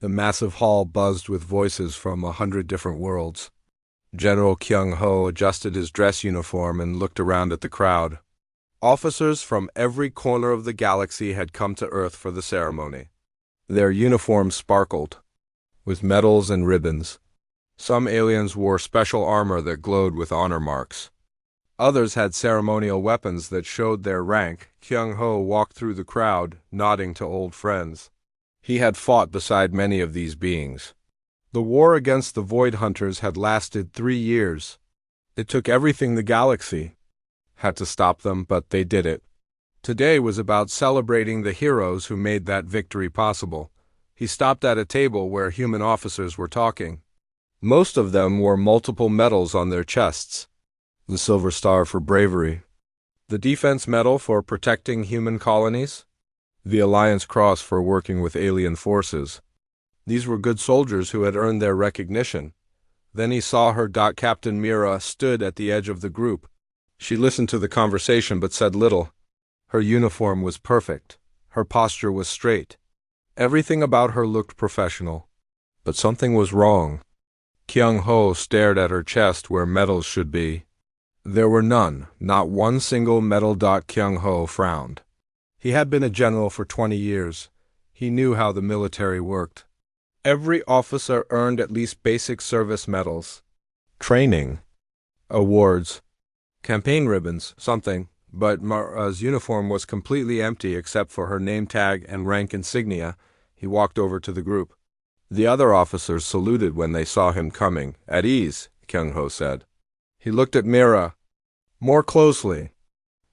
The massive hall buzzed with voices from 100 different worlds. General Kyung-ho adjusted his dress uniform and looked around at the crowd. Officers from every corner of the galaxy had come to Earth for the ceremony. Their uniforms sparkled with medals and ribbons. Some aliens wore special armor that glowed with honor marks. Others had ceremonial weapons that showed their rank. Kyung-ho walked through the crowd, nodding to old friends. He had fought beside many of these beings. The war against the Void Hunters had lasted 3 years. It took everything the galaxy had to stop them, but they did it. Today was about celebrating the heroes who made that victory possible. He stopped at a table where human officers were talking. Most of them wore multiple medals on their chests. The Silver Star for bravery, the Defense Medal for protecting human colonies, the Alliance Cross for working with alien forces. These were good soldiers who had earned their recognition. Then he saw her. Captain Mira stood at the edge of the group. She listened to the conversation but said little. Her uniform was perfect. Her posture was straight. Everything about her looked professional. But something was wrong. Kyung-ho stared at her chest where medals should be. There were none, not one single medal. Kyung-ho frowned. He had been a general for 20 years. He knew how the military worked. Every officer earned at least basic service medals. Training, awards, campaign ribbons, something, but Mara's uniform was completely empty except for her name tag and rank insignia. He walked over to the group. The other officers saluted when they saw him coming. At ease, Kyung-ho said. He looked at Mira more closely.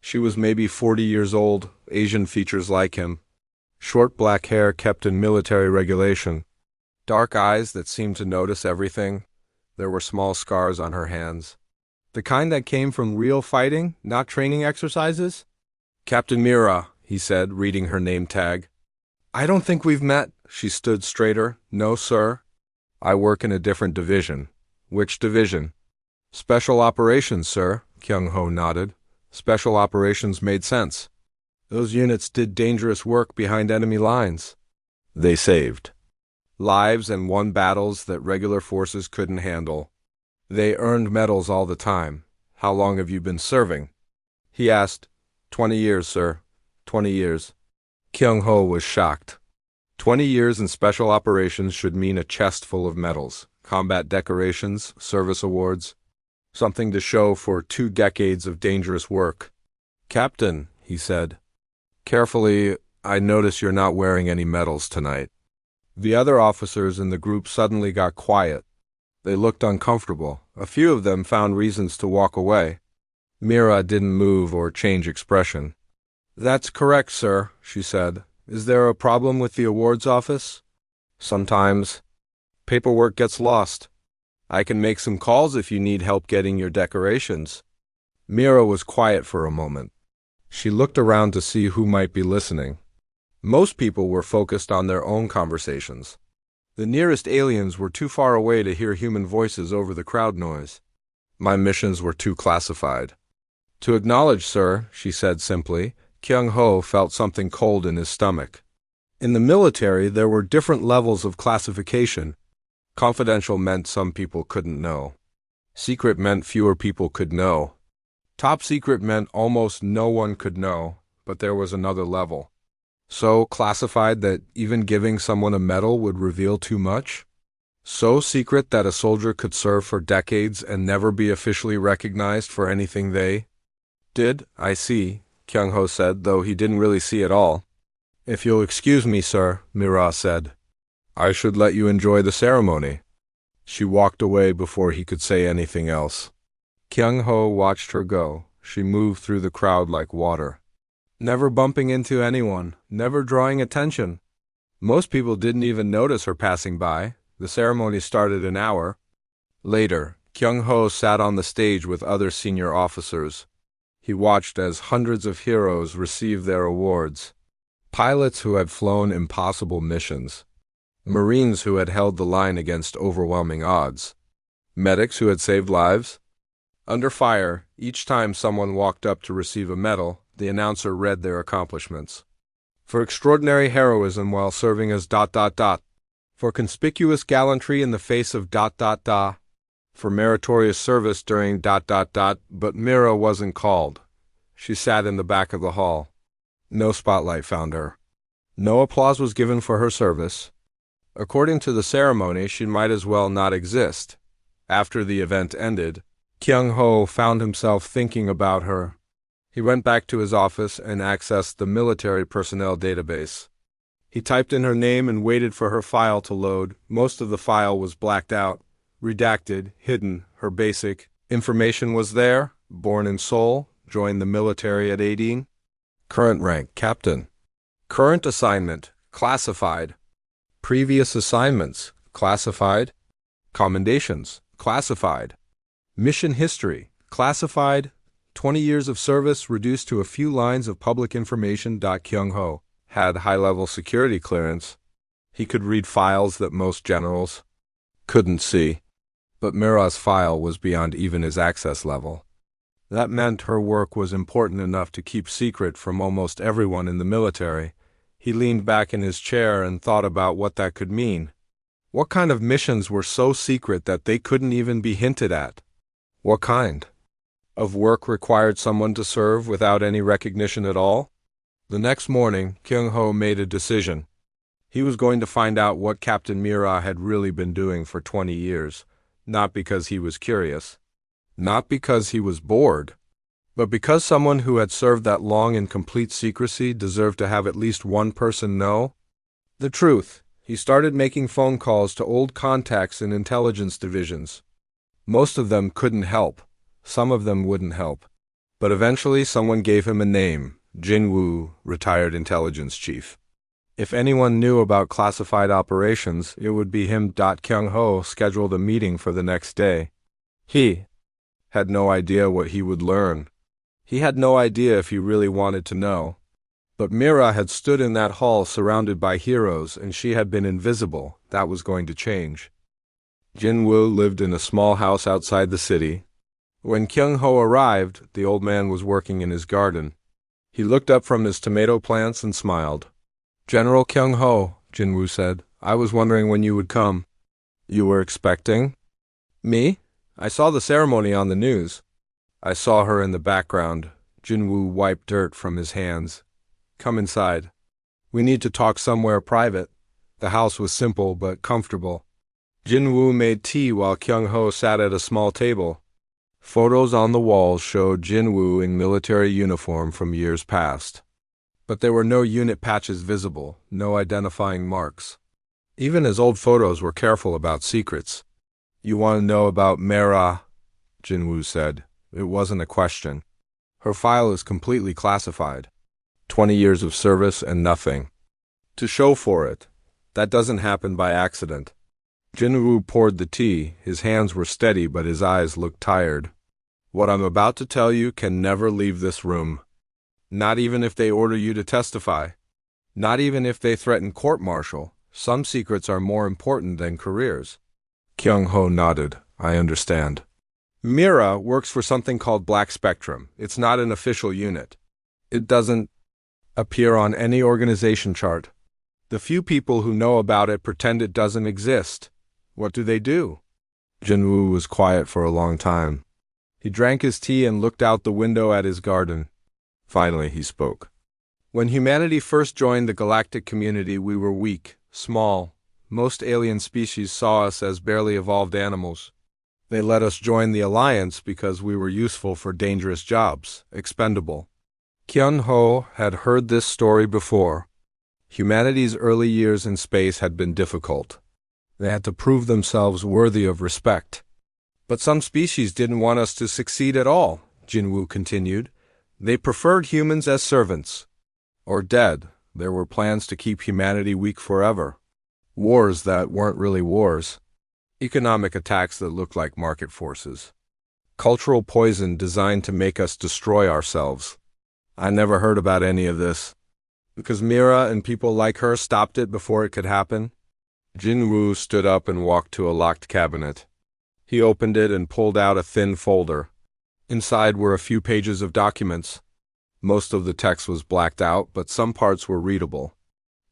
She was maybe 40 years old, Asian features like him. Short black hair kept in military regulation. Dark eyes that seemed to notice everything. There were small scars on her hands. The kind that came from real fighting, not training exercises? Captain Mira, he said, reading her name tag. I don't think we've met. She stood straighter. No, sir. I work in a different division. Which division? Special Operations, sir, Kyung-ho nodded. Special Operations made sense. Those units did dangerous work behind enemy lines. They saved lives and won battles that regular forces couldn't handle. They earned medals all the time. How long have you been serving? He asked. 20 years, sir. 20 years. Kyung-ho was shocked. 20 years in Special Operations should mean a chest full of medals, combat decorations, service awards. Something to show for 2 decades of dangerous work. Captain, he said. Carefully, I notice you're not wearing any medals tonight. The other officers in the group suddenly got quiet. They looked uncomfortable. A few of them found reasons to walk away. Mira didn't move or change expression. That's correct, sir, she said. Is there a problem with the awards office? Sometimes. Paperwork gets lost. I can make some calls if you need help getting your decorations. Mira was quiet for a moment. She looked around to see who might be listening. Most people were focused on their own conversations. The nearest aliens were too far away to hear human voices over the crowd noise. My missions were too classified. To acknowledge, sir, she said simply. Kyung-ho felt something cold in his stomach. In the military, there were different levels of classification. Confidential meant some people couldn't know. Secret meant fewer people could know. Top secret meant almost no one could know, but there was another level. So classified that even giving someone a medal would reveal too much? So secret that a soldier could serve for decades and never be officially recognized for anything they did? I see, Kyung-ho said, though he didn't really see it all. If you'll excuse me, sir, Mira said. I should let you enjoy the ceremony. She walked away before he could say anything else. Kyung-ho watched her go. She moved through the crowd like water. Never bumping into anyone, never drawing attention. Most people didn't even notice her passing by. The ceremony started an hour later. Kyung-ho sat on the stage with other senior officers. He watched as hundreds of heroes received their awards. Pilots who had flown impossible missions. Marines who had held the line against overwhelming odds. Medics who had saved lives. Under fire, each time someone walked up to receive a medal, the announcer read their accomplishments. For extraordinary heroism while serving as ... For conspicuous gallantry in the face of ... for meritorious service during ... but Mira wasn't called. She sat in the back of the hall. No spotlight found her. No applause was given for her service. According to the ceremony, she might as well not exist. After the event ended, Kyung-ho found himself thinking about her. He went back to his office and accessed the military personnel database. He typed in her name and waited for her file to load. Most of the file was blacked out, redacted, hidden. Her basic information was there. Born in Seoul, joined the military at 18. Current rank, captain. Current assignment, classified. Previous assignments, classified. Commendations, classified. Mission history, classified. 20 years of service reduced to a few lines of public information. Kyung-ho had high-level security clearance. He could read files that most generals couldn't see. But Mira's file was beyond even his access level. That meant her work was important enough to keep secret from almost everyone in the military. He leaned back in his chair and thought about what that could mean. What kind of missions were so secret that they couldn't even be hinted at? What kind of work required someone to serve without any recognition at all? The next morning, Kyung-ho made a decision. He was going to find out what Captain Mira had really been doing for 20 years, not because he was curious, not because he was bored, but because someone who had served that long in complete secrecy deserved to have at least one person know the truth. He started making phone calls to old contacts in intelligence divisions. Most of them couldn't help. Some of them wouldn't help. But eventually someone gave him a name, Jin-woo, retired intelligence chief. If anyone knew about classified operations, it would be him. Kyung-ho scheduled a meeting for the next day. He had no idea what he would learn. He had no idea if he really wanted to know. But Mira had stood in that hall surrounded by heroes, and she had been invisible. That was going to change. Jin-woo lived in a small house outside the city. When Kyung-ho arrived, the old man was working in his garden. He looked up from his tomato plants and smiled. "General Kyung-ho," Jin-woo said, "I was wondering when you would come." "You were expecting me? I saw the ceremony on the news." "I saw her in the background." Jin-woo wiped dirt from his hands. "Come inside. We need to talk somewhere private." The house was simple but comfortable. Jin-woo made tea while Kyung-ho sat at a small table. Photos on the walls showed Jin-woo in military uniform from years past. But there were no unit patches visible, no identifying marks. Even his old photos were careful about secrets. "You want to know about Mira?" Jin-woo said. It wasn't a question. "Her file is completely classified. 20 years of service and nothing to show for it. That doesn't happen by accident." Jin-woo poured the tea. His hands were steady, but his eyes looked tired. "What I'm about to tell you can never leave this room. Not even if they order you to testify. Not even if they threaten court-martial. Some secrets are more important than careers." Kyung-ho nodded. "I understand." "Mira works for something called Black Spectrum. It's not an official unit. It doesn't appear on any organization chart. The few people who know about it pretend it doesn't exist. What do they do?" Jin-woo was quiet for a long time. He drank his tea and looked out the window at his garden. Finally, he spoke. "When humanity first joined the galactic community, we were weak, small. Most alien species saw us as barely evolved animals. They let us join the Alliance because we were useful for dangerous jobs, expendable." Kyung-ho had heard this story before. Humanity's early years in space had been difficult. They had to prove themselves worthy of respect. "But some species didn't want us to succeed at all," Jin-woo continued. "They preferred humans as servants. Or dead. There were plans to keep humanity weak forever. Wars that weren't really wars. Economic attacks that looked like market forces. Cultural poison designed to make us destroy ourselves. I never heard about any of this. Because Mira and people like her stopped it before it could happen." Jin-woo stood up and walked to a locked cabinet. He opened it and pulled out a thin folder. Inside were a few pages of documents. Most of the text was blacked out, but some parts were readable.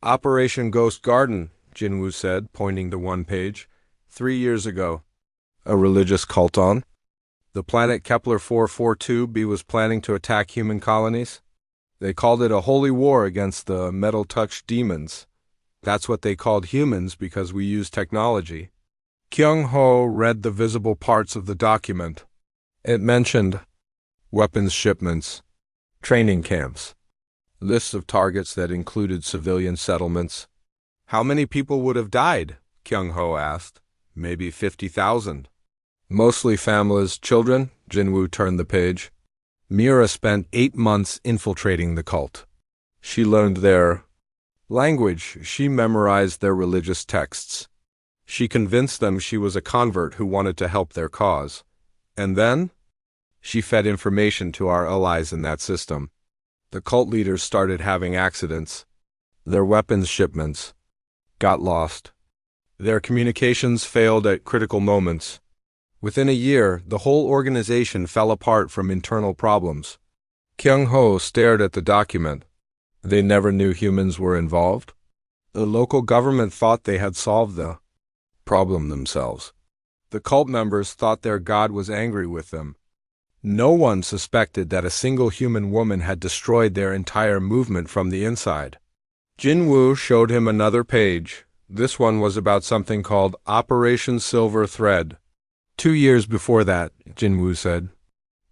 "Operation Ghost Garden," Jinwoo said, pointing to one page. 3 years ago. A religious cult on? The planet Kepler 442b was planning to attack human colonies. They called it a holy war against the metal-touched demons. That's what they called humans because we use technology. Kyung-ho read the visible parts of the document. It mentioned weapons shipments, training camps, lists of targets that included civilian settlements. How many people would have died? Kyung-ho asked. Maybe 50,000. Mostly families, children. Jinwoo turned the page. Mira spent 8 months infiltrating the cult. She learned their language. She memorized their religious texts. She convinced them she was a convert who wanted to help their cause. And then she fed information to our allies in that system. The cult leaders started having accidents. Their weapons shipments got lost. Their communications failed at critical moments. Within a year, the whole organization fell apart from internal problems. Kyung-ho stared at the document. They never knew humans were involved. The local government thought they had solved the problem themselves. The cult members thought their god was angry with them. No one suspected that a single human woman had destroyed their entire movement from the inside. Jinwoo showed him another page. This one was about something called Operation Silver Thread. 2 years before that, Jinwoo said,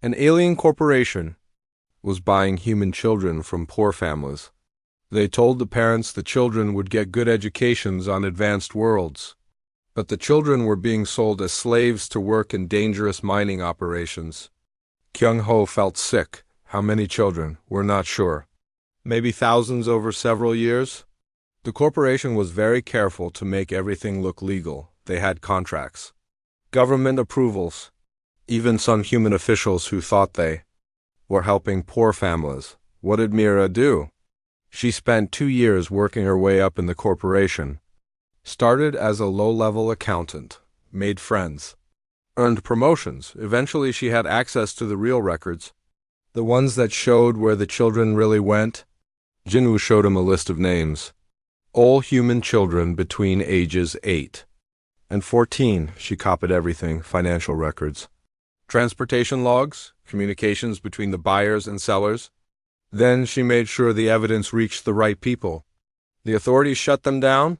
an alien corporation was buying human children from poor families. They told the parents the children would get good educations on advanced worlds. But the children were being sold as slaves to work in dangerous mining operations. Kyung-ho felt sick. How many children? We're not sure. Maybe thousands over several years? The corporation was very careful to make everything look legal. They had contracts, government approvals, even some human officials who thought they were helping poor families. What did Mira do? She spent 2 years working her way up in the corporation. Started as a low-level accountant, made friends, earned promotions. Eventually she had access to the real records, the ones that showed where the children really went. Jinwoo showed him a list of names. All human children between ages 8 and 14. She copied everything, financial records, transportation logs, communications between the buyers and sellers. Then she made sure the evidence reached the right people. The authorities shut them down.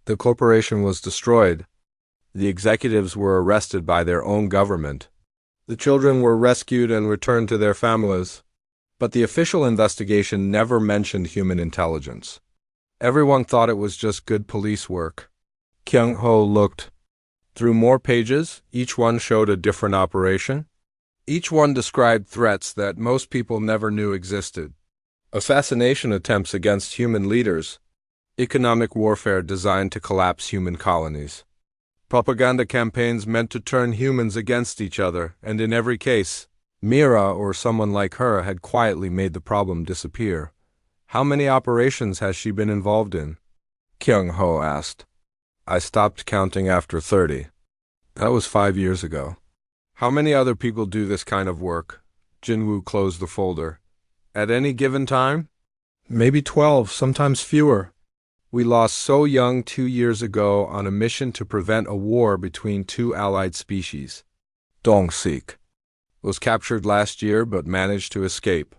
The corporation was destroyed. The executives were arrested by their own government. The children were rescued and returned to their families. But the official investigation never mentioned human intelligence. Everyone thought it was just good police work. Kyung-ho looked through more pages. Each one showed a different operation. Each one described threats that most people never knew existed. Assassination attempts against human leaders. Economic warfare designed to collapse human colonies. Propaganda campaigns meant to turn humans against each other, and in every case, Mira or someone like her had quietly made the problem disappear. How many operations has she been involved in? Kyung-ho asked. I stopped counting after 30. That was 5 years ago. How many other people do this kind of work? Jinwoo closed the folder. At any given time? Maybe 12, sometimes fewer. We lost So Young 2 years ago on a mission to prevent a war between 2 allied species. Dong-sik was captured last year but managed to escape.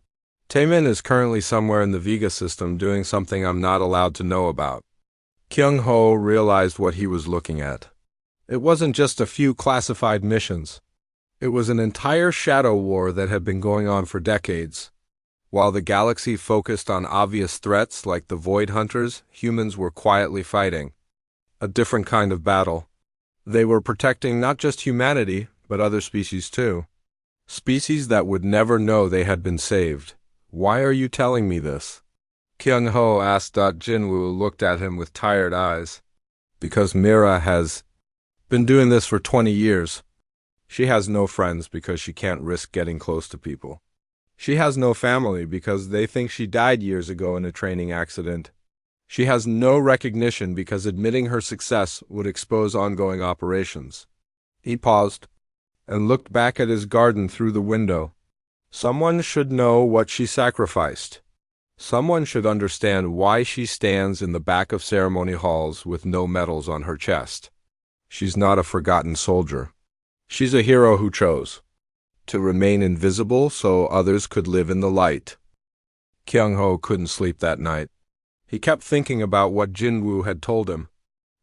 Taemin is currently somewhere in the Vega system doing something I'm not allowed to know about. Kyung-ho realized what he was looking at. It wasn't just a few classified missions. It was an entire shadow war that had been going on for decades. While the galaxy focused on obvious threats like the Void Hunters, humans were quietly fighting a different kind of battle. They were protecting not just humanity, but other species too. Species that would never know they had been saved. Why are you telling me this? Kyung-ho asked. Jinwoo looked at him with tired eyes. Because Mira has been doing this for 20 years. She has no friends because she can't risk getting close to people. She has no family because they think she died years ago in a training accident. She has no recognition because admitting her success would expose ongoing operations. He paused and looked back at his garden through the window. Someone should know what she sacrificed. Someone should understand why she stands in the back of ceremony halls with no medals on her chest. She's not a forgotten soldier. She's a hero who chose to remain invisible so others could live in the light. Kyung-ho couldn't sleep that night. He kept thinking about what Jin-woo had told him.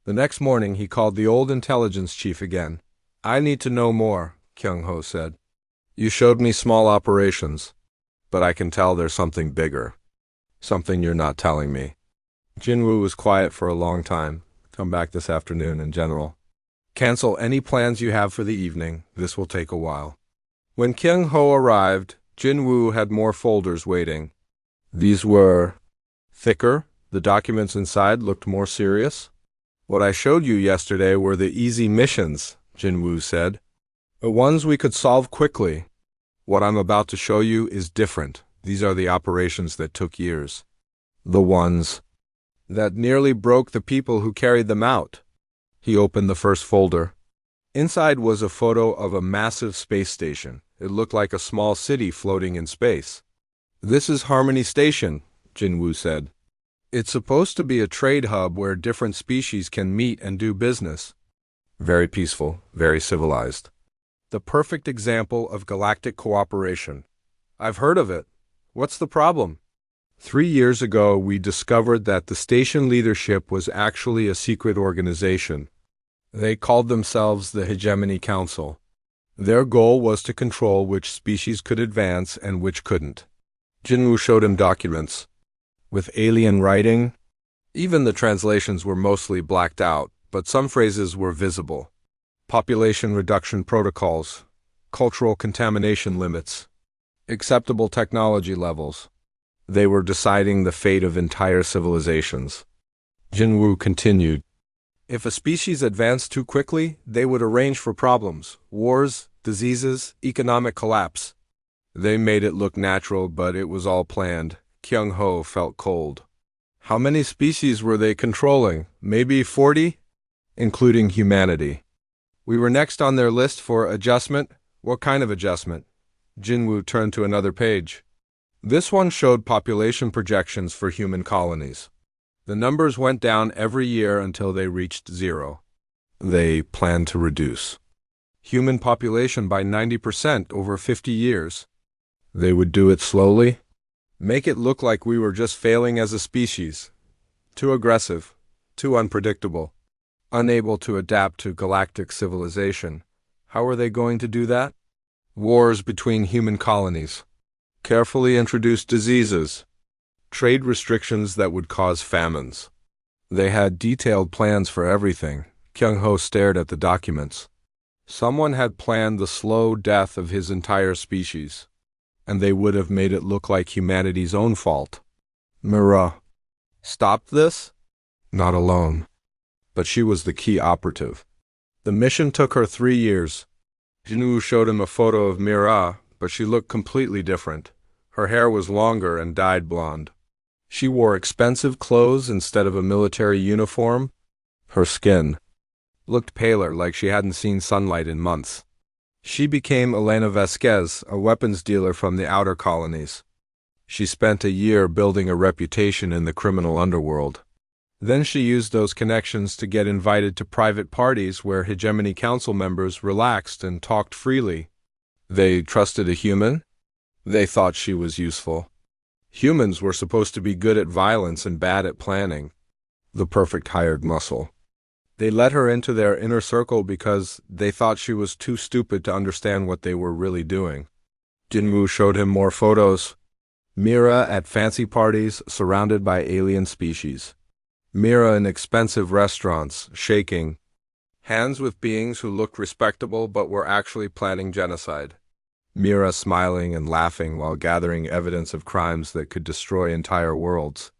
The next morning he called the old intelligence chief again. "I need to know more," Kyung-ho said. "You showed me small operations, but I can tell there's something bigger. Something you're not telling me." Jin-woo was quiet for a long time. "Come back this afternoon in general. Cancel any plans you have for the evening. This will take a while." When Kyung-ho arrived, Jin-woo had more folders waiting. These were thicker. The documents inside looked more serious. "What I showed you yesterday were the easy missions," Jin-woo said. "The ones we could solve quickly. What I'm about to show you is different. These are the operations that took years. The ones that nearly broke the people who carried them out." He opened the first folder. Inside was a photo of a massive space station. It looked like a small city floating in space. "This is Harmony Station," Jin-woo said. "It's supposed to be a trade hub where different species can meet and do business. Very peaceful, very civilized. The perfect example of galactic cooperation. I've heard of it. What's the problem?" 3 years ago, we discovered that the station leadership was actually a secret organization. They called themselves the Hegemony Council. Their goal was to control which species could advance and which couldn't. Jin-woo showed him documents with alien writing. Even the translations were mostly blacked out, but some phrases were visible. Population reduction protocols, cultural contamination limits, acceptable technology levels. They were deciding the fate of entire civilizations. Jin-woo continued. If a species advanced too quickly, they would arrange for problems, wars, diseases, economic collapse. They made it look natural, but it was all planned. Kyung-ho felt cold. How many species were they controlling? Maybe 40? Including humanity. We were next on their list for adjustment. What kind of adjustment? Jin-woo turned to another page. This one showed population projections for human colonies. The numbers went down every year until they reached 0. They planned to reduce human population by 90% over 50 years. They would do it slowly, make it look like we were just failing as a species. Too aggressive, too unpredictable, unable to adapt to galactic civilization. How are they going to do that? Wars between human colonies, carefully introduced diseases, trade restrictions that would cause famines. They had detailed plans for everything. Kyung-ho stared at the documents. Someone had planned the slow death of his entire species, and they would have made it look like humanity's own fault. Mira stopped this? Not alone. But she was the key operative. The mission took her 3 years. Jin-woo showed him a photo of Mira, but she looked completely different. Her hair was longer and dyed blonde. She wore expensive clothes instead of a military uniform. Her skin looked paler, like she hadn't seen sunlight in months. She became Elena Vasquez, a weapons dealer from the outer colonies. She spent a year building a reputation in the criminal underworld. Then she used those connections to get invited to private parties where Hegemony Council members relaxed and talked freely. They trusted a human? They thought she was useful. Humans were supposed to be good at violence and bad at planning. The perfect hired muscle. They let her into their inner circle because they thought she was too stupid to understand what they were really doing. Jin-woo showed him more photos. Mira at fancy parties, surrounded by alien species. Mira in expensive restaurants, shaking hands with beings who looked respectable but were actually planning genocide. Mira smiling and laughing while gathering evidence of crimes that could destroy entire worlds.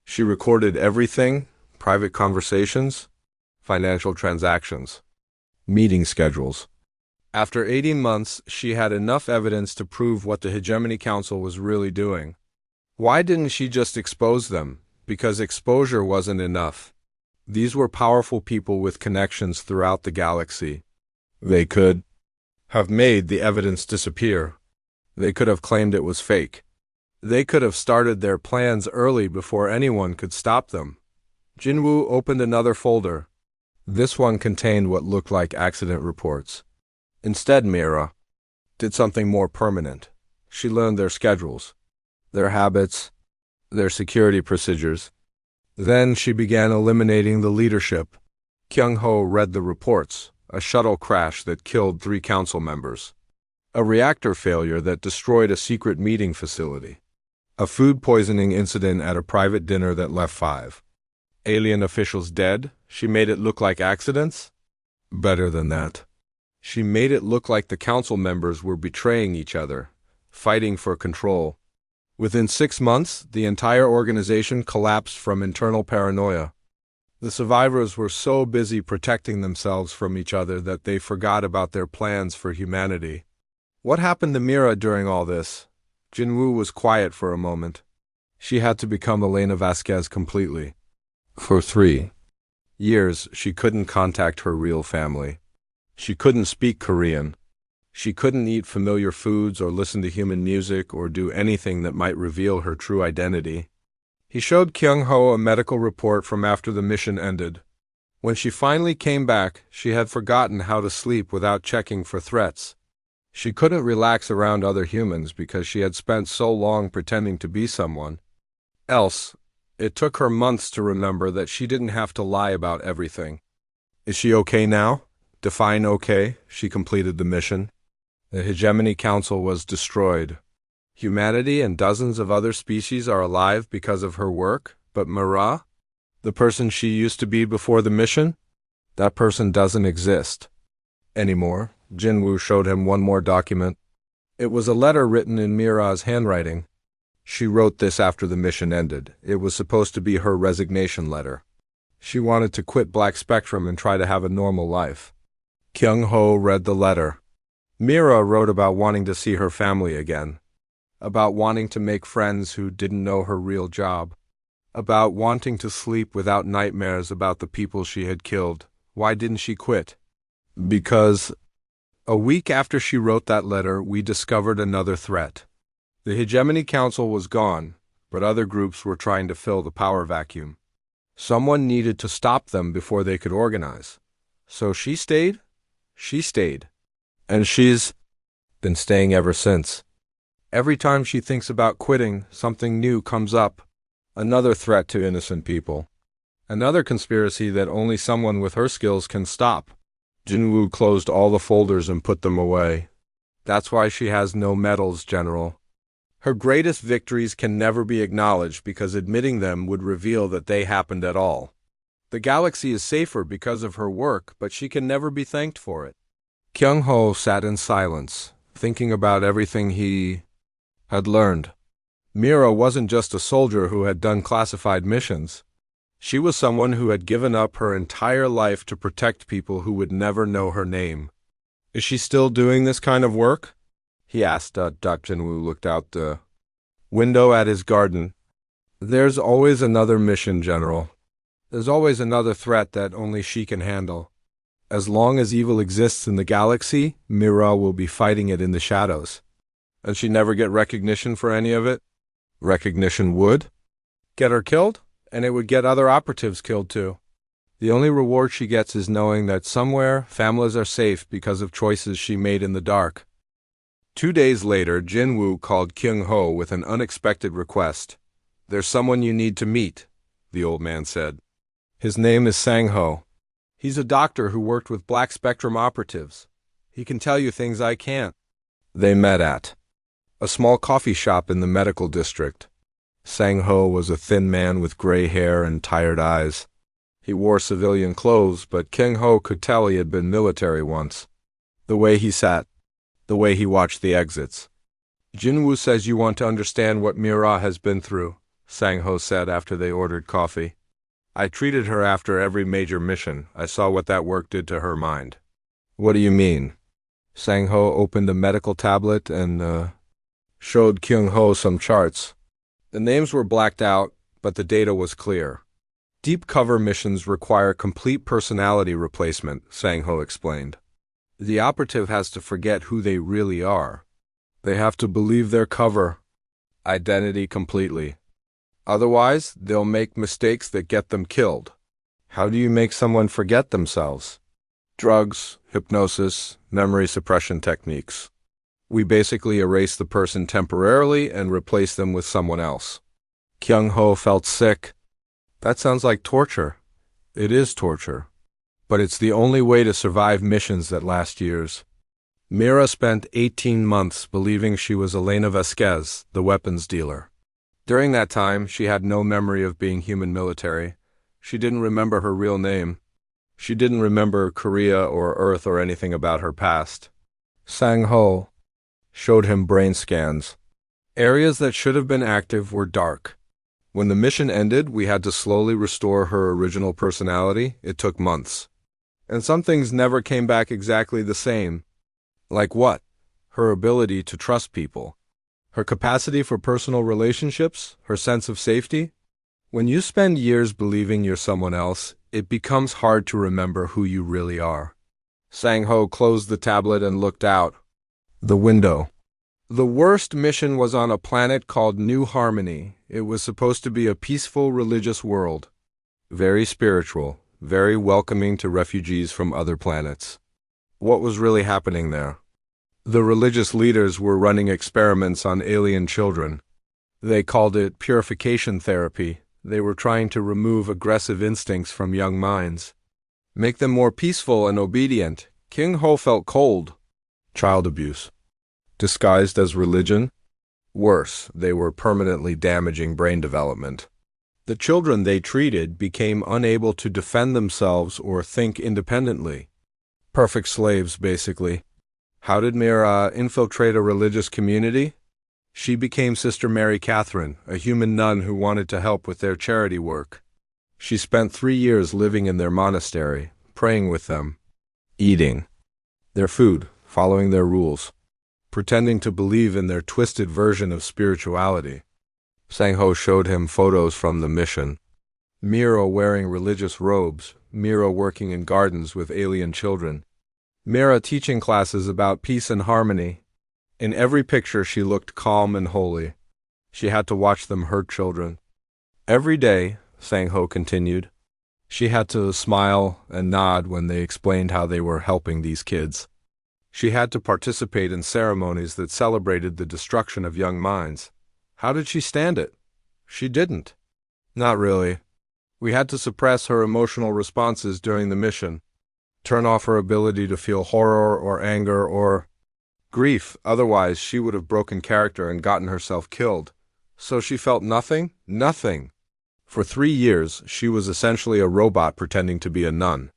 She recorded everything, private conversations, financial transactions, meeting schedules. After 18 months, she had enough evidence to prove what the Hegemony Council was really doing. Why didn't she just expose them? Because exposure wasn't enough. These were powerful people with connections throughout the galaxy. They could have made the evidence disappear. They could have claimed it was fake. They could have started their plans early before anyone could stop them. Jinwoo opened another folder. This one contained what looked like accident reports. Instead, Mira did something more permanent. She learned their schedules, their habits, their security procedures. Then she began eliminating the leadership. Kyung-ho read the reports: a shuttle crash that killed 3 council members, a reactor failure that destroyed a secret meeting facility, a food poisoning incident at a private dinner that left 5 alien officials dead. She made it look like accidents? Better than that. She made it look like the council members were betraying each other, fighting for control. Within 6 months, the entire organization collapsed from internal paranoia. The survivors were so busy protecting themselves from each other that they forgot about their plans for humanity. What happened to Mira during all this? Jinwoo was quiet for a moment. She had to become Elena Vasquez completely. For 3 years, she couldn't contact her real family. She couldn't speak Korean. She couldn't eat familiar foods or listen to human music or do anything that might reveal her true identity. He showed Kyung-ho a medical report from after the mission ended. When she finally came back, she had forgotten how to sleep without checking for threats. She couldn't relax around other humans because she had spent so long pretending to be someone else. It took her months to remember that she didn't have to lie about everything. Is she okay now? Define okay. She completed the mission. The Hegemony Council was destroyed. Humanity and dozens of other species are alive because of her work, but Mira, the person she used to be before the mission, that person doesn't exist anymore. Jinwoo showed him one more document. It was a letter written in Mira's handwriting. She wrote this after the mission ended. It was supposed to be her resignation letter. She wanted to quit Black Spectrum and try to have a normal life. Kyung-ho read the letter. Mira wrote about wanting to see her family again, about wanting to make friends who didn't know her real job, about wanting to sleep without nightmares about the people she had killed. Why didn't she quit? Because a week after she wrote that letter, we discovered another threat. The Hegemony Council was gone, but other groups were trying to fill the power vacuum. Someone needed to stop them before they could organize. So she stayed? She stayed. And she's been staying ever since. Every time she thinks about quitting, something new comes up. Another threat to innocent people. Another conspiracy that only someone with her skills can stop. Jinwoo closed all the folders and put them away. That's why she has no medals, General. Her greatest victories can never be acknowledged because admitting them would reveal that they happened at all. The galaxy is safer because of her work, but she can never be thanked for it. Kyung-ho sat in silence, thinking about everything he had learned. Mira wasn't just a soldier who had done classified missions. She was someone who had given up her entire life to protect people who would never know her name. Is she still doing this kind of work? He asked. Jinwoo looked out the window at his garden. There's always another mission, General. There's always another threat that only she can handle. As long as evil exists in the galaxy, Mira will be fighting it in the shadows. And she'd never get recognition for any of it? Recognition would get her killed, and it would get other operatives killed too. The only reward she gets is knowing that somewhere families are safe because of choices she made in the dark. 2 days later, Jinwoo called Kyung-ho with an unexpected request. There's someone you need to meet, the old man said. His name is Sang-ho. He's a doctor who worked with Black Spectrum operatives. He can tell you things I can't. They met at a small coffee shop in the medical district. Sang-ho was a thin man with gray hair and tired eyes. He wore civilian clothes, but Kyung-ho could tell he had been military once. The way he sat, the way he watched the exits. Jinwoo says you want to understand what Mira has been through, Sang-ho said after they ordered coffee. I treated her after every major mission. I saw what that work did to her mind. What do you mean? Sang-ho opened a medical tablet and showed Kyung-ho some charts. The names were blacked out, but the data was clear. Deep cover missions require complete personality replacement, Sang-ho explained. The operative has to forget who they really are. They have to believe their cover. identity completely. Otherwise, they'll make mistakes that get them killed. How do you make someone forget themselves? Drugs, hypnosis, memory suppression techniques. We basically erase the person temporarily and replace them with someone else. Kyung-ho felt sick. That sounds like torture. It is torture. But it's the only way to survive missions that last years. Mira spent 18 months believing she was Elena Vasquez, the weapons dealer. During that time, she had no memory of being human military. She didn't remember her real name. She didn't remember Korea or Earth or anything about her past. Sang-ho showed him brain scans. Areas that should have been active were dark. When the mission ended, we had to slowly restore her original personality. It took months. And some things never came back exactly the same. Like what? Her ability to trust people. Her capacity for personal relationships. Her sense of safety. When you spend years believing you're someone else, it becomes hard to remember who you really are. Sang-ho closed the tablet and looked out the window. The worst mission was on a planet called New Harmony. It was supposed to be a peaceful religious world. Very spiritual, very welcoming to refugees from other planets. What was really happening there? The religious leaders were running experiments on alien children. They called it purification therapy. They were trying to remove aggressive instincts from young minds. Make them more peaceful and obedient. Kyung-ho felt cold. Child abuse. Disguised as religion? Worse, they were permanently damaging brain development. The children they treated became unable to defend themselves or think independently. Perfect slaves, basically. How did Mira infiltrate a religious community? She became Sister Mary Catherine, a human nun who wanted to help with their charity work. She spent 3 years living in their monastery, praying with them, eating their food, following their rules, pretending to believe in their twisted version of spirituality. Sang-ho showed him photos from the mission. Mira wearing religious robes, Mira working in gardens with alien children, Mira teaching classes about peace and harmony. In every picture she looked calm and holy. She had to watch them hurt children. Every day, Sang-ho continued, she had to smile and nod when they explained how they were helping these kids. She had to participate in ceremonies that celebrated the destruction of young minds. How did she stand it? She didn't. Not really. We had to suppress her emotional responses during the mission, turn off her ability to feel horror or anger or grief, otherwise she would have broken character and gotten herself killed. So she felt nothing? Nothing. For 3 years, she was essentially a robot pretending to be a nun.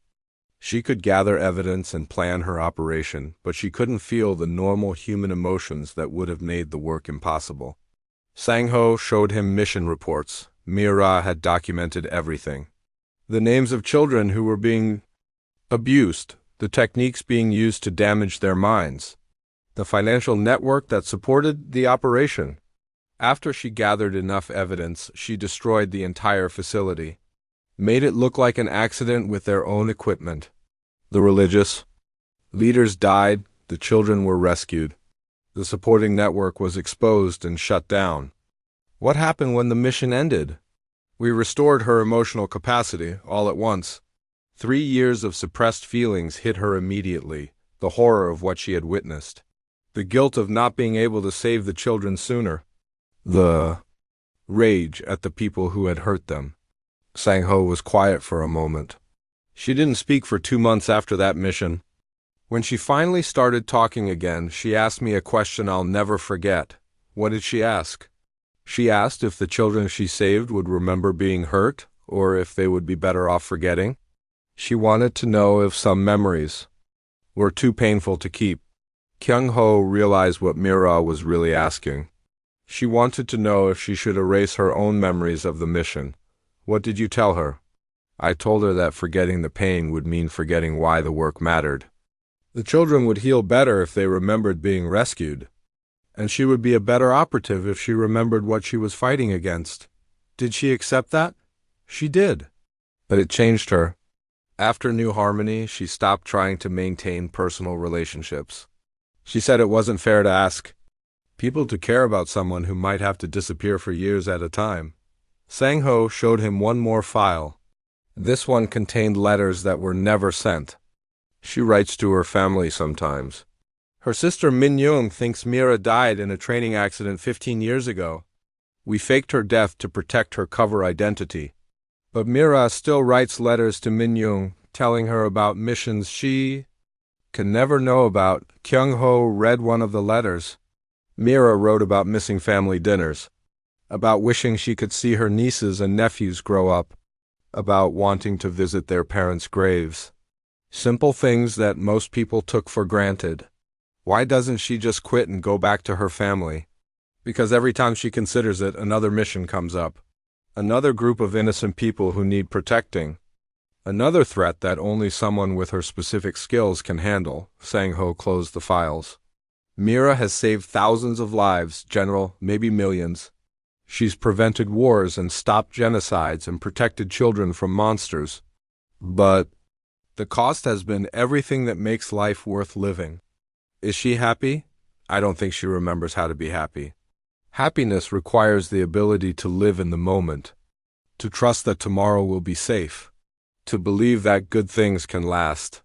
She could gather evidence and plan her operation, but she couldn't feel the normal human emotions that would have made the work impossible. Sang-ho showed him mission reports. Mira had documented everything. The names of children who were being abused, the techniques being used to damage their minds, the financial network that supported the operation. After she gathered enough evidence, she destroyed the entire facility, made it look like an accident with their own equipment. The religious leaders died, the children were rescued. The supporting network was exposed and shut down. What happened when the mission ended? We restored her emotional capacity all at once. 3 years of suppressed feelings hit her immediately, the horror of what she had witnessed, the guilt of not being able to save the children sooner, the rage at the people who had hurt them. Sang-ho was quiet for a moment. She didn't speak for 2 months after that mission. When she finally started talking again, she asked me a question I'll never forget. What did she ask? She asked if the children she saved would remember being hurt, or if they would be better off forgetting. She wanted to know if some memories were too painful to keep. Kyung-ho realized what Mira was really asking. She wanted to know if she should erase her own memories of the mission. What did you tell her? I told her that forgetting the pain would mean forgetting why the work mattered. The children would heal better if they remembered being rescued, and she would be a better operative if she remembered what she was fighting against. Did she accept that? She did. But it changed her. After New Harmony, she stopped trying to maintain personal relationships. She said it wasn't fair to ask People to care about someone who might have to disappear for years at a time. Sang-ho showed him one more file. This one contained letters that were never sent. She writes to her family sometimes. Her sister Min-young thinks Mira died in a training accident 15 years ago. We faked her death to protect her cover identity. But Mira still writes letters to Min-young, telling her about missions she can never know about. Kyung-ho read one of the letters. Mira wrote about missing family dinners, about wishing she could see her nieces and nephews grow up, about wanting to visit their parents' graves. Simple things that most people took for granted. Why doesn't she just quit and go back to her family? Because every time she considers it, another mission comes up. Another group of innocent people who need protecting. Another threat that only someone with her specific skills can handle. Sang-ho closed the files. Mira has saved thousands of lives, General, maybe millions. She's prevented wars and stopped genocides and protected children from monsters. But the cost has been everything that makes life worth living. Is she happy? I don't think she remembers how to be happy. Happiness requires the ability to live in the moment, to trust that tomorrow will be safe, to believe that good things can last.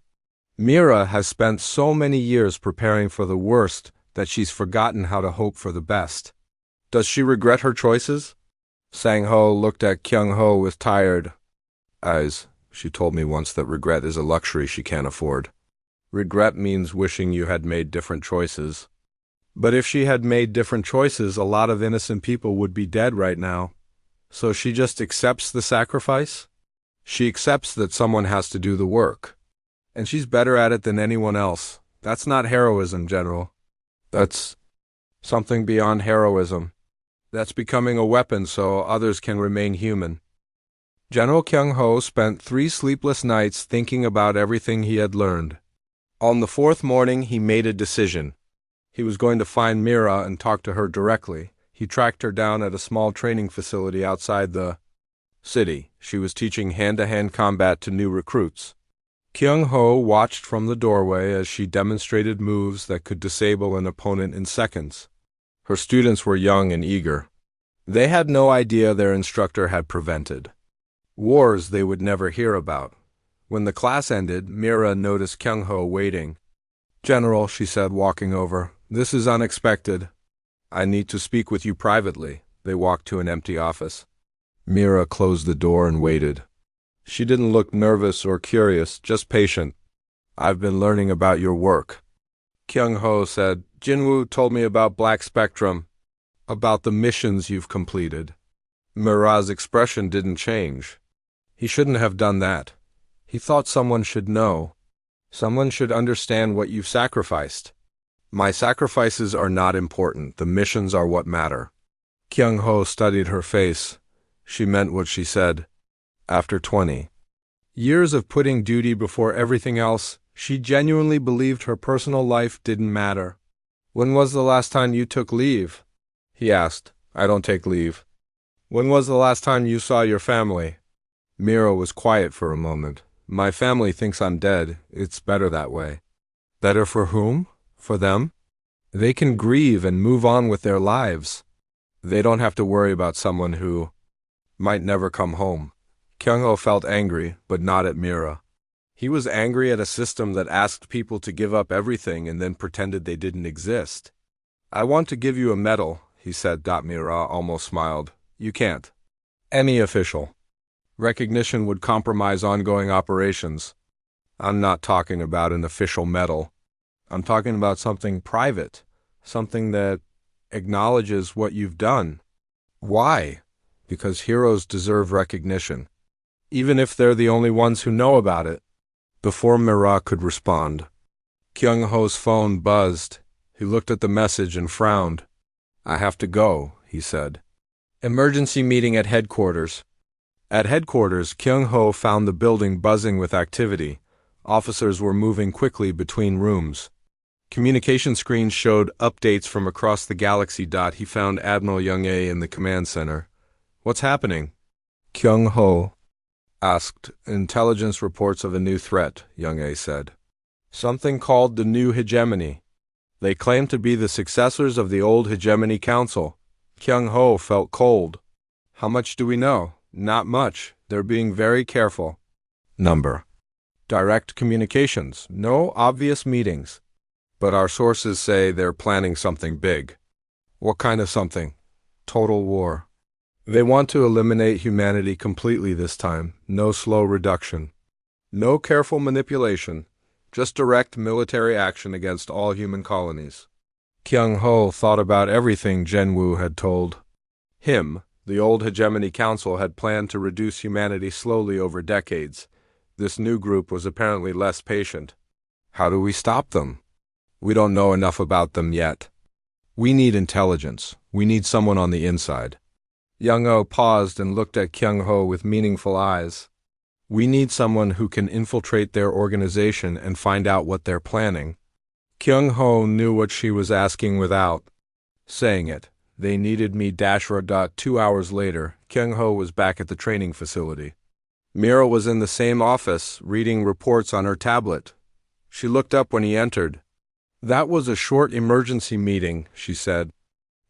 Mira has spent so many years preparing for the worst that she's forgotten how to hope for the best. Does she regret her choices? Sang-ho looked at Kyung-ho with tired eyes. She told me once that regret is a luxury she can't afford. Regret means wishing you had made different choices. But if she had made different choices, a lot of innocent people would be dead right now. So she just accepts the sacrifice? She accepts that someone has to do the work. And she's better at it than anyone else. That's not heroism, General. That's something beyond heroism. That's becoming a weapon so others can remain human. General Kyung-ho spent 3 sleepless nights thinking about everything he had learned. On the 4th morning, he made a decision. He was going to find Mira and talk to her directly. He tracked her down at a small training facility outside the city. She was teaching hand-to-hand combat to new recruits. Kyung-ho watched from the doorway as she demonstrated moves that could disable an opponent in seconds. Her students were young and eager. They had no idea their instructor had prevented wars they would never hear about. When the class ended, Mira noticed Kyung-ho waiting. General, she said, walking over, this is unexpected. I need to speak with you privately. They walked to an empty office. Mira closed the door and waited. She didn't look nervous or curious, just patient. I've been learning about your work. Kyung-ho said, Jinwoo told me about Black Spectrum, about the missions you've completed. Mira's expression didn't change. He shouldn't have done that. He thought someone should know. Someone should understand what you've sacrificed. My sacrifices are not important. The missions are what matter. Kyung-ho studied her face. She meant what she said. After 20 years of putting duty before everything else, she genuinely believed her personal life didn't matter. When was the last time you took leave? He asked. I don't take leave. When was the last time you saw your family? Mira was quiet for a moment. My family thinks I'm dead. It's better that way. Better for whom? For them? They can grieve and move on with their lives. They don't have to worry about someone who might never come home. Kyung-ho felt angry, but not at Mira. He was angry at a system that asked people to give up everything and then pretended they didn't exist. I want to give you a medal, he said. Mira almost smiled. You can't. Any official recognition would compromise ongoing operations. I'm not talking about an official medal. I'm talking about something private, something that acknowledges what you've done. Why? Because heroes deserve recognition, even if they're the only ones who know about it. Before Mira could respond, Kyung-ho's phone buzzed. He looked at the message and frowned. I have to go, he said. Emergency meeting at headquarters. At headquarters, Kyung-ho found the building buzzing with activity. Officers were moving quickly between rooms. Communication screens showed updates from across the galaxy. He found Admiral Young-ae in the command center. What's happening? Kyung-ho asked. Intelligence reports of a new threat, Young-ae said. Something called the New Hegemony. They claimed to be the successors of the old Hegemony Council. Kyung-ho felt cold. How much do we know? Not much. They're being very careful. Number. Direct communications. No obvious meetings. But our sources say they're planning something big. What kind of something? Total war. They want to eliminate humanity completely this time. No slow reduction. No careful manipulation. Just direct military action against all human colonies. Kyung-ho thought about everything Jenwoo had told him. The old Hegemony Council had planned to reduce humanity slowly over decades. This new group was apparently less patient. How do we stop them? We don't know enough about them yet. We need intelligence. We need someone on the inside. Young-oh paused and looked at Kyung-ho with meaningful eyes. We need someone who can infiltrate their organization and find out what they're planning. Kyung-ho knew what she was asking without saying it. They needed me. 2 hours later, Kyung-ho was back at the training facility. Mira was in the same office, reading reports on her tablet. She looked up when he entered. That was a short emergency meeting, she said.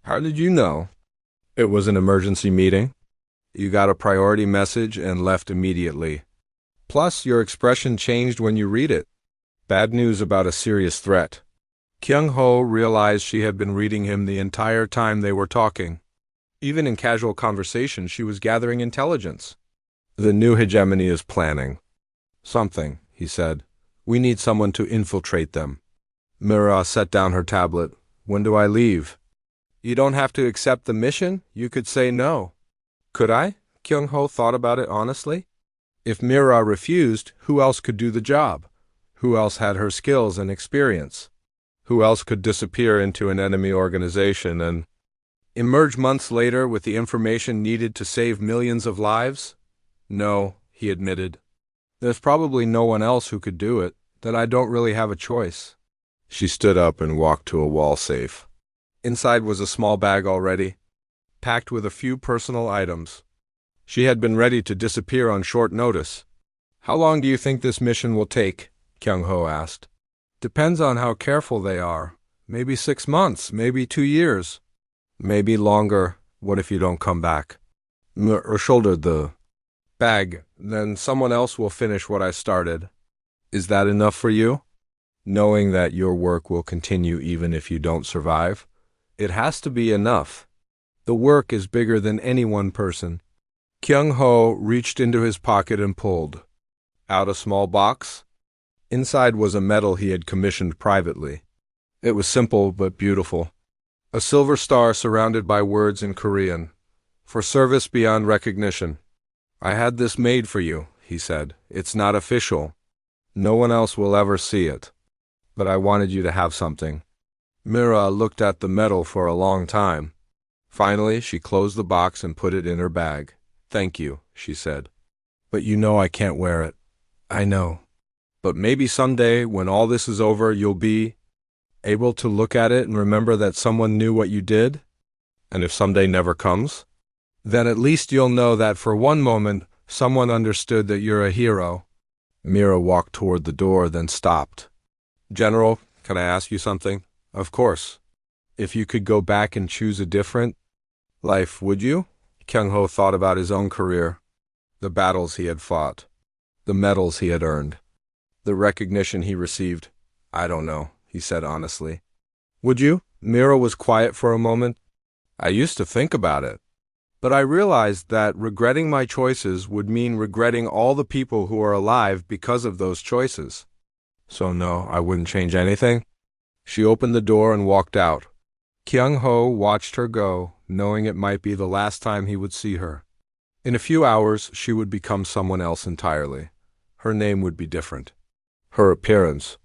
How did you know? It was an emergency meeting. You got a priority message and left immediately. Plus, your expression changed when you read it. Bad news about a serious threat. Kyung-ho realized she had been reading him the entire time they were talking. Even in casual conversation, she was gathering intelligence. The new hegemony is planning something, he said. We need someone to infiltrate them. Mira set down her tablet. When do I leave? You don't have to accept the mission. You could say no. Could I? Kyung-ho thought about it honestly. If Mira refused, who else could do the job? Who else had her skills and experience? Who else could disappear into an enemy organization and emerge months later with the information needed to save millions of lives? No, he admitted. There's probably no one else who could do it, that I don't really have a choice. She stood up and walked to a wall safe. Inside was a small bag already, packed with a few personal items. She had been ready to disappear on short notice. How long do you think this mission will take? Kyung-ho asked. Depends on how careful they are. Maybe 6 months, maybe 2 years. Maybe longer. What if you don't come back? Mira shouldered the bag. Then someone else will finish what I started. Is that enough for you? Knowing that your work will continue even if you don't survive? It has to be enough. The work is bigger than any one person. Kyung-ho reached into his pocket and pulled out a small box. Inside was a medal he had commissioned privately. It was simple but beautiful. A silver star surrounded by words in Korean. For service beyond recognition. I had this made for you, he said. It's not official. No one else will ever see it. But I wanted you to have something. Mira looked at the medal for a long time. Finally, she closed the box and put it in her bag. Thank you, she said. But you know I can't wear it. I know. But maybe someday, when all this is over, you'll be able to look at it and remember that someone knew what you did? And if someday never comes, then at least you'll know that for one moment, someone understood that you're a hero. Mira walked toward the door, then stopped. General, can I ask you something? Of course. If you could go back and choose a different life, would you? Kyung-ho thought about his own career, the battles he had fought, the medals he had earned, the recognition he received. I don't know, he said honestly. Would you? Mira was quiet for a moment. I used to think about it, but I realized that regretting my choices would mean regretting all the people who are alive because of those choices. So no, I wouldn't change anything. She opened the door and walked out. Kyung-ho watched her go, knowing it might be the last time he would see her. In a few hours, she would become someone else entirely. Her name would be different. Her appearance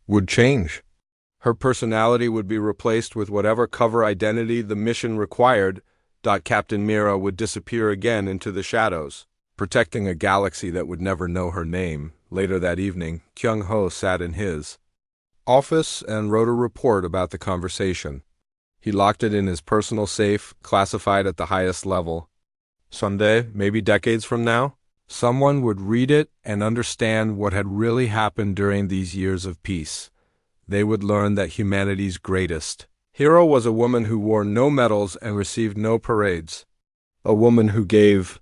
would change. Her personality would be replaced with whatever cover identity the mission required. Captain Mira would disappear again into the shadows, protecting a galaxy that would never know her name. Later that evening, Kyung-ho sat in his office and wrote a report about the conversation. He locked it in his personal safe, classified at the highest level. Someday, maybe decades from now, someone would read it and understand what had really happened during these years of peace. they would learn that humanity's greatest hero was a woman who wore no medals and received no parades. A woman who gave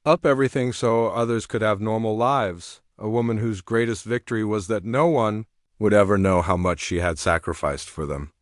up everything so others could have normal lives. A woman whose greatest victory was that no one would ever know how much she had sacrificed for them.